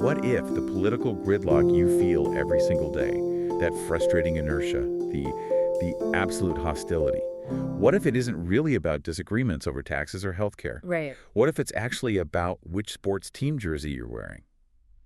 What if the political gridlock you feel every single day, that frustrating inertia, the absolute hostility, what if it isn't really about disagreements over taxes or healthcare? Right. What if it's actually about which sports team jersey you're wearing?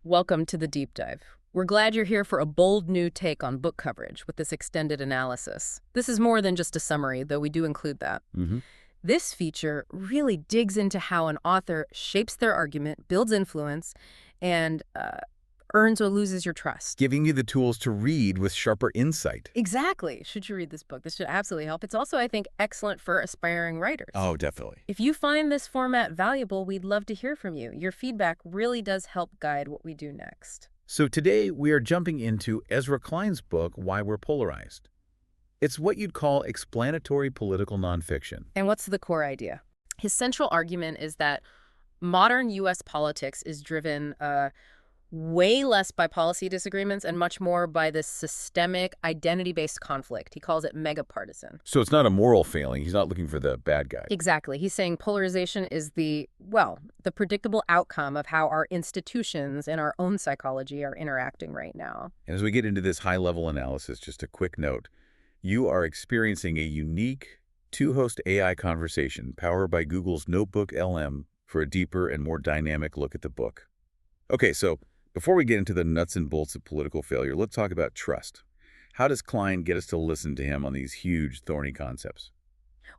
Welcome to the deep dive. We're glad you're here for a bold new take on book coverage with this extended analysis. This is more than just a summary, though we do include that. Hmm. This feature really digs into how an author shapes their argument, builds influence, and earns or loses your trust. Giving you the tools to read with sharper insight. Exactly. Should you read this book? This should absolutely help. It's also, I think, excellent for aspiring writers. Oh, definitely. If you find this format valuable, we'd love to hear from you. Your feedback really does help guide what we do next. So today we are jumping into Ezra Klein's book, Why We're Polarized. It's what you'd call explanatory political nonfiction. And what's the core idea? His central argument is that modern U.S. politics is driven way less by policy disagreements and much more by this systemic identity-based conflict. He calls it megapartisan. So it's not a moral failing. He's not looking for the bad guy. Exactly. He's saying polarization is the predictable outcome of how our institutions and our own psychology are interacting right now. And as we get into this high-level analysis, just a quick note. You are experiencing a unique two-host AI conversation powered by Google's Notebook LM for a deeper and more dynamic look at the book. Okay, so before we get into the nuts and bolts of political failure, let's talk about trust. How does Klein get us to listen to him on these huge, thorny concepts?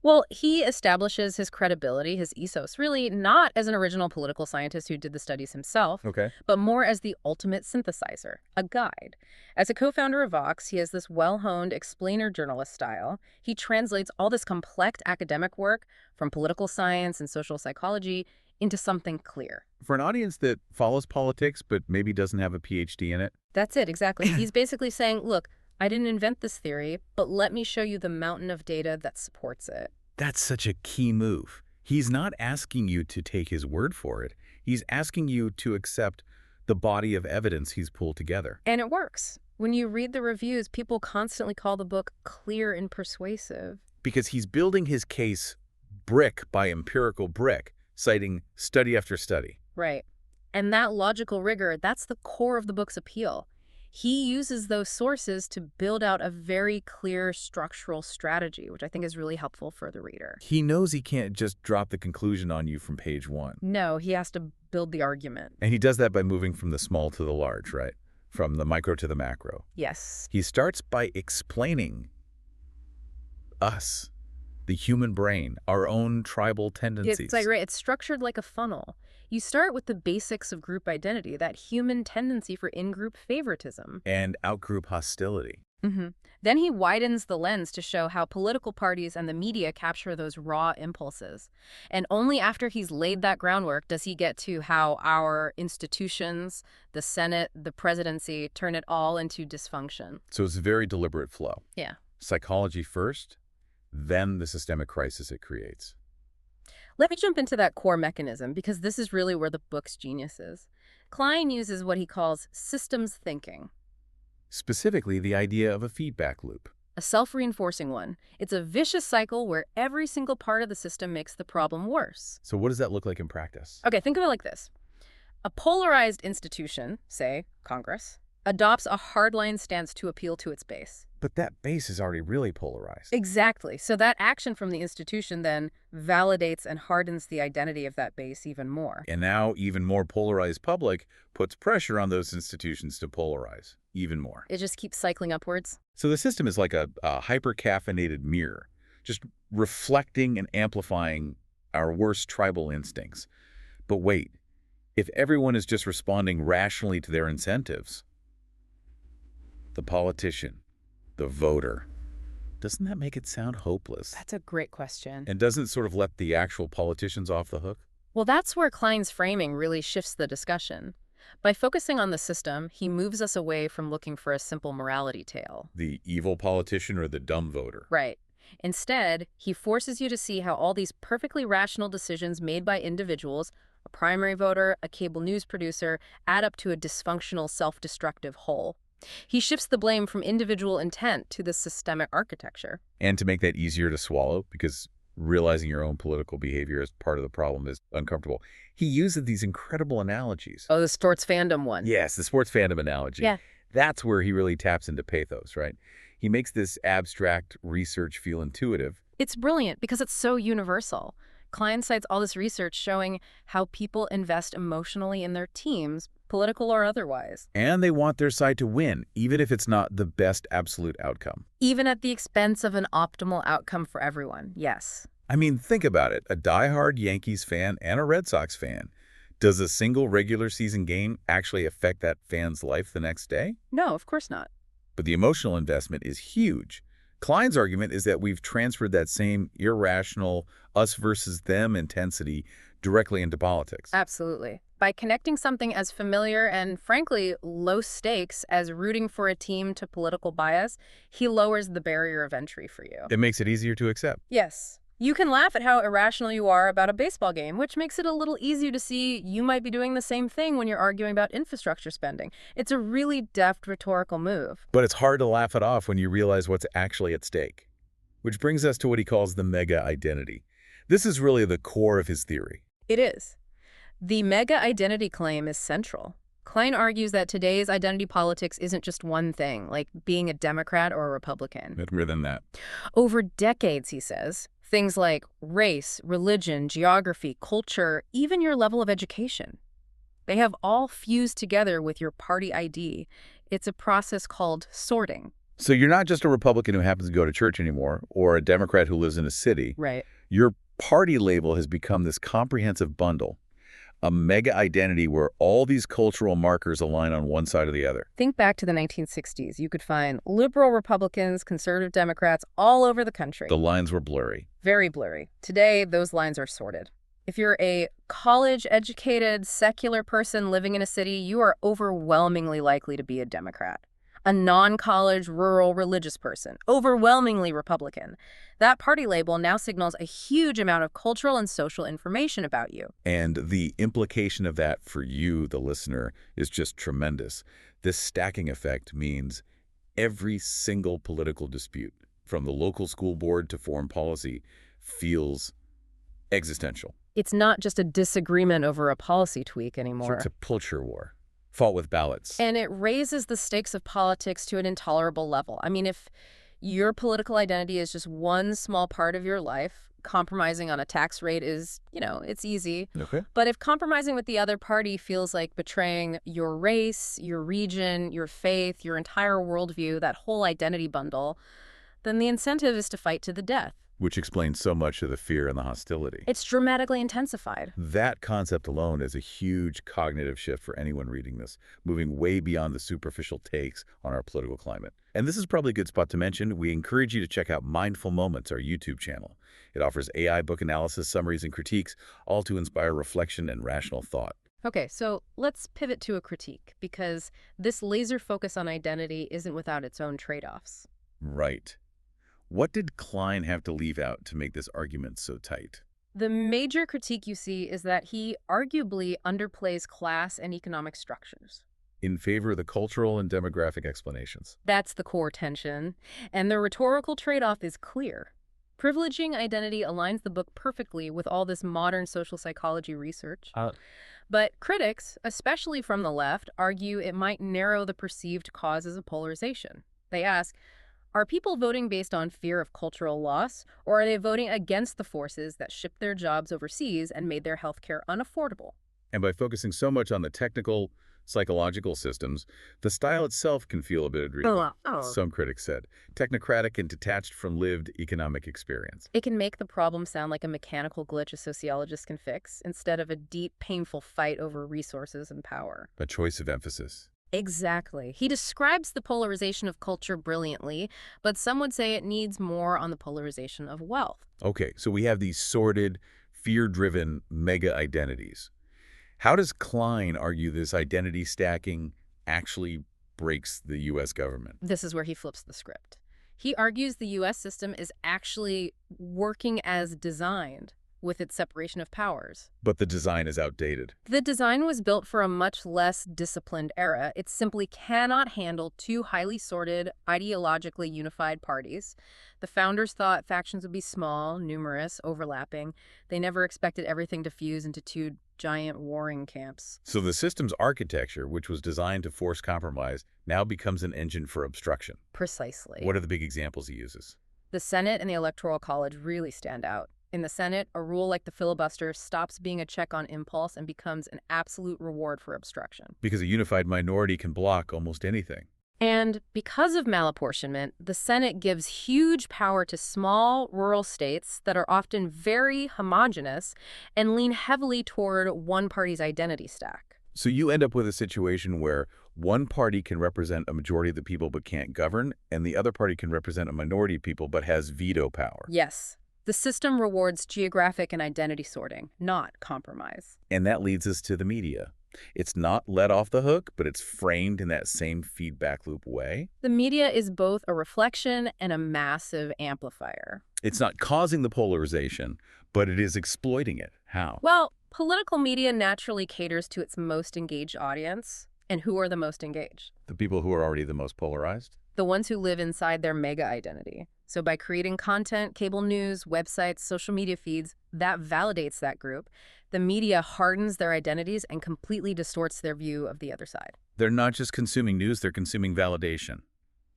Well, he establishes his credibility, his ethos, really not as an original political scientist who did the studies himself, Okay. but more as the ultimate synthesizer, a guide. As a co-founder of Vox, he has this well-honed explainer journalist style. He translates all this complex academic work from political science and social psychology into something clear. For an audience that follows politics but maybe doesn't have a PhD in it? That's it, exactly. He's basically saying, look, I didn't invent this theory, but let me show you the mountain of data that supports it. That's such a key move. He's not asking you to take his word for it. He's asking you to accept the body of evidence he's pulled together. And it works. When you read the reviews, people constantly call the book clear and persuasive. Because he's building his case brick by empirical brick, citing study after study. Right. And that logical rigor, that's the core of the book's appeal. He uses those sources to build out a very clear structural strategy, which I think is really helpful for the reader. He knows he can't just drop the conclusion on you from page one. No, he has to build the argument. And he does that by moving from the small to the large, right? From the micro to the macro. Yes. He starts by explaining us, the human brain, our own tribal tendencies. It's structured like a funnel. You start with the basics of group identity, that human tendency for in-group favoritism. And out-group hostility. Then he widens the lens to show how political parties and the media capture those raw impulses. And only after he's laid that groundwork does he get to how our institutions, the Senate, the presidency, turn it all into dysfunction. So it's a very deliberate flow. Yeah. Psychology first, then the systemic crisis it creates. Let me jump into that core mechanism, because this is really where the book's genius is. Klein uses what he calls systems thinking. Specifically, the idea of a feedback loop. A self-reinforcing one. It's a vicious cycle where every single part of the system makes the problem worse. So what does that look like in practice? Okay, think of it like this. A polarized institution, say Congress, adopts a hardline stance to appeal to its base. But that base is already really polarized. Exactly. So that action from the institution then validates and hardens the identity of that base even more. And now even more polarized public puts pressure on those institutions to polarize even more. It just keeps cycling upwards. So the system is like a hyper-caffeinated mirror, just reflecting and amplifying our worst tribal instincts. But wait, if everyone is just responding rationally to their incentives, the politician, the voter, doesn't that make it sound hopeless? That's a great question. And doesn't sort of let the actual politicians off the hook? Well, that's where Klein's framing really shifts the discussion. By focusing on the system, he moves us away from looking for a simple morality tale. The evil politician or the dumb voter? Right. Instead, he forces you to see how all these perfectly rational decisions made by individuals, a primary voter, a cable news producer, add up to a dysfunctional, self-destructive whole. He shifts the blame from individual intent to the systemic architecture. And to make that easier to swallow, because Realizing your own political behavior as part of the problem is uncomfortable. He uses these incredible analogies. Oh, the sports fandom one. Yes, the sports fandom analogy. Yeah. That's where he really taps into pathos, right? He makes this abstract research feel intuitive. It's brilliant because it's so universal. Klein cites all this research showing how people invest emotionally in their teams, political or otherwise. And they want their side to win, even if it's not the best absolute outcome. Even at the expense of an optimal outcome for everyone, yes. I mean, think about it. A diehard Yankees fan and a Red Sox fan. Does a single regular season game actually affect that fan's life the next day? No, of course not. But the emotional investment is huge. Klein's argument is that we've transferred that same irrational us versus them intensity directly into politics. Absolutely. By connecting something as familiar and, frankly, low stakes as rooting for a team to political bias, he lowers the barrier of entry for you. It makes it easier to accept. Yes. You can laugh at how irrational you are about a baseball game, which makes it a little easier to see you might be doing the same thing when you're arguing about infrastructure spending. It's a really deft rhetorical move. But it's hard to laugh it off when you realize what's actually at stake. Which brings us to what he calls the mega identity. This is really the core of his theory. It is. The mega identity claim is central. Klein argues that today's identity politics isn't just one thing, like being a Democrat or a Republican. More than that. Over decades, he says, things like race, religion, geography, culture, even your level of education. They have all fused together with your party ID. It's a process called sorting. So you're not just a Republican who happens to go to church anymore, or a Democrat who lives in a city. Right. Your party label has become this comprehensive bundle, a mega identity where all these cultural markers align on one side or the other. Think back to the 1960s. You could find liberal Republicans, conservative Democrats all over the country. The lines were blurry. Very blurry. Today, those lines are sorted. If you're a college-educated, secular person living in a city, you are overwhelmingly likely to be a Democrat. A non-college, rural, religious person, overwhelmingly Republican. That party label now signals a huge amount of cultural and social information about you. And the implication of that for you, the listener, is just tremendous. This stacking effect means every single political dispute, from the local school board to foreign policy, feels existential. It's not just a disagreement over a policy tweak anymore. It's a culture war, fought with ballots. And it raises the stakes of politics to an intolerable level. I mean, if your political identity is just one small part of your life, compromising on a tax rate is, it's easy. Okay. But if compromising with the other party feels like betraying your race, your region, your faith, your entire worldview, that whole identity bundle, then the incentive is to fight to the death. Which explains so much of the fear and the hostility. It's dramatically intensified. That concept alone is a huge cognitive shift for anyone reading this, moving way beyond the superficial takes on our political climate. And this is probably a good spot to mention. We encourage you to check out Mindful Moments, our YouTube channel. It offers AI book analysis, summaries, and critiques, all to inspire reflection and rational thought. Okay, so let's pivot to a critique, because this laser focus on identity isn't without its own trade-offs. Right. What did Klein have to leave out to make this argument so tight? The major critique you see is that he arguably underplays class and economic structures. In favor of the cultural and demographic explanations. That's the core tension. And the rhetorical trade-off is clear. Privileging identity aligns the book perfectly with all this modern social psychology research. But critics, especially from the left, argue it might narrow the perceived causes of polarization. They ask, are people voting based on fear of cultural loss, or are they voting against the forces that shipped their jobs overseas and made their healthcare unaffordable? And by focusing so much on the technical, psychological systems, the style itself can feel a bit, some critics said, technocratic and detached from lived economic experience. It can make the problem sound like a mechanical glitch a sociologist can fix, instead of a deep, painful fight over resources and power. A choice of emphasis. Exactly. He describes the polarization of culture brilliantly, but some would say it needs more on the polarization of wealth. Okay, so we have these sordid, fear-driven mega identities. How does Klein argue this identity stacking actually breaks the U.S. government? This is where he flips the script. He argues the U.S. system is actually working as designed. with its separation of powers. But the design is outdated. The design was built for a much less disciplined era. It simply cannot handle two highly sorted, ideologically unified parties. The founders thought factions would be small, numerous, overlapping. They never expected everything to fuse into two giant warring camps. So the system's architecture, which was designed to force compromise, now becomes an engine for obstruction. Precisely. What are the big examples he uses? The Senate and the Electoral College really stand out. In the Senate, a rule like the filibuster stops being a check on impulse and becomes an absolute reward for obstruction. Because a unified minority can block almost anything. And because of malapportionment, the Senate gives huge power to small, rural states that are often very homogenous and lean heavily toward one party's identity stack. So you end up with a situation where one party can represent a majority of the people but can't govern, and the other party can represent a minority of people but has veto power. Yes. The system rewards geographic and identity sorting, not compromise. And that leads us to the media. It's not let off the hook, but it's framed in that same feedback loop way. The media is both a reflection and a massive amplifier. It's not causing the polarization, but it is exploiting it. How? Well, political media naturally caters to its most engaged audience. And who are the most engaged? The people who are already the most polarized? The ones who live inside their mega identity. So by creating content, cable news, websites, social media feeds, that validates that group. The media hardens their identities and completely distorts their view of the other side. They're not just consuming news, they're consuming validation,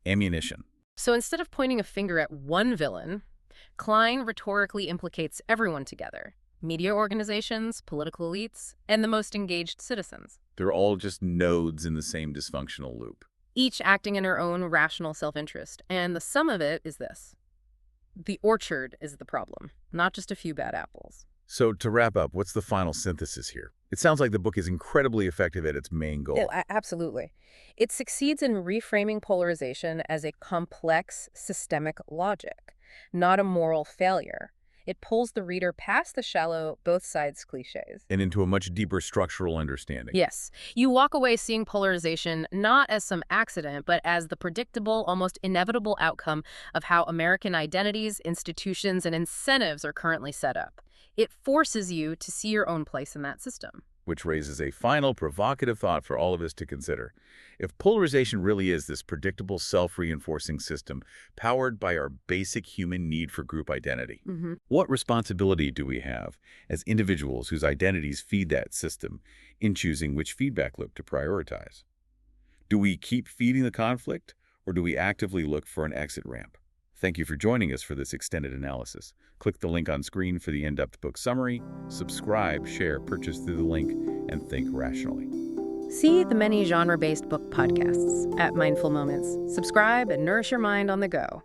ammunition. So instead of pointing a finger at one villain, Klein rhetorically implicates everyone together. Media organizations, political elites, and the most engaged citizens. They're all just nodes in the same dysfunctional loop. Each acting in their own rational self-interest. And the sum of it is this. The orchard is the problem, not just a few bad apples. So to wrap up, what's the final synthesis here? It sounds like the book is incredibly effective at its main goal. Absolutely. It succeeds in reframing polarization as a complex, systemic logic, not a moral failure. It pulls the reader past the shallow, both sides cliches. And into a much deeper structural understanding. Yes. You walk away seeing polarization not as some accident, but as the predictable, almost inevitable outcome of how American identities, institutions, and incentives are currently set up. It forces you to see your own place in that system. Which raises a final provocative thought for all of us to consider. If polarization really is this predictable, self-reinforcing system powered by our basic human need for group identity, what responsibility do we have as individuals whose identities feed that system in choosing which feedback loop to prioritize? Do we keep feeding the conflict, or do we actively look for an exit ramp? Thank you for joining us for this extended analysis. Click the link on screen for the in-depth book summary. Subscribe, share, purchase through the link, and think rationally. See the many genre-based book podcasts at Mindful Moments. Subscribe and nourish your mind on the go.